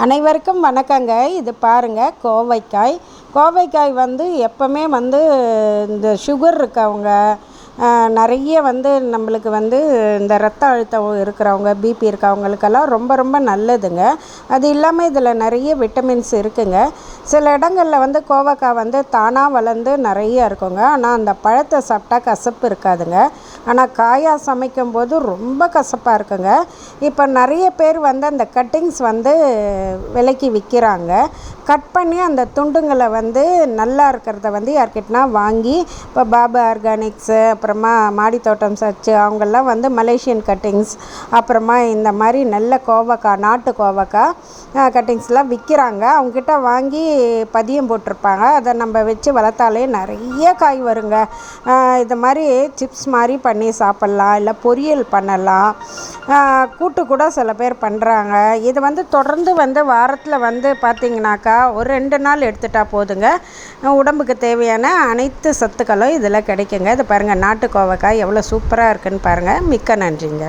அனைவருக்கும் வணக்கங்க. இது பாருங்கள், கோவைக்காய். கோவைக்காய் எப்போவுமே இந்த சுகர் இருக்கவங்க, நிறைய நம்மளுக்கு இந்த ரத்த அழுத்தம் இருக்கிறவங்க, பிபி இருக்கவங்களுக்கெல்லாம் ரொம்ப ரொம்ப நல்லதுங்க. அது இல்லாமல் இதில் நிறைய விட்டமின்ஸ் இருக்குங்க. சில இடங்களில் கோவைக்காய் தானாக வளர்ந்து நிறைய இருக்குங்க. ஆனால் அந்த பழத்தை சாப்பிட்டா கசப்பு இருக்காதுங்க. ஆனால் காயாக சமைக்கும்போது ரொம்ப கசப்பாக இருக்குங்க. இப்போ நிறைய பேர் அந்த கட்டிங்ஸ் விலைக்கு விற்கிறாங்க. கட் பண்ணி அந்த துண்டுங்களை நல்லா இருக்கிறத யார்கிட்டனா வாங்கி, இப்போ பாபா ஆர்கானிக்ஸு, அப்புறமா மாடித்தோட்டம் சர்ச்சு, அவங்கெல்லாம் மலேசியன் கட்டிங்ஸ், அப்புறமா இந்த மாதிரி நல்ல கோவக்காய், நாட்டு கோவக்காய் கட்டிங்ஸ்லாம் விற்கிறாங்க. அவங்கக்கிட்ட வாங்கி பதியம் போட்டிருப்பாங்க. அதை நம்ம வச்சு வளர்த்தாலே நிறைய காய் வருங்க. இது மாதிரி சிப்ஸ் மாதிரி பண்ணி சாப்பிட்லாம், இல்லை பொரியல் பண்ணலாம், கூட்டு கூட சில பேர் பண்ணுறாங்க. இது தொடர்ந்து வாரத்தில் பார்த்திங்கனாக்கா ஒரு 2 நாள் எடுத்துட்டால் போதுங்க. உடம்புக்கு தேவையான அனைத்து சத்துக்களும் இதில் கிடைக்குங்க. இது பாருங்கள், நாட்டு கோவக்காய் எவ்வளோ சூப்பராக இருக்குதுன்னு பாருங்கள். மிக்க நன்றிங்க.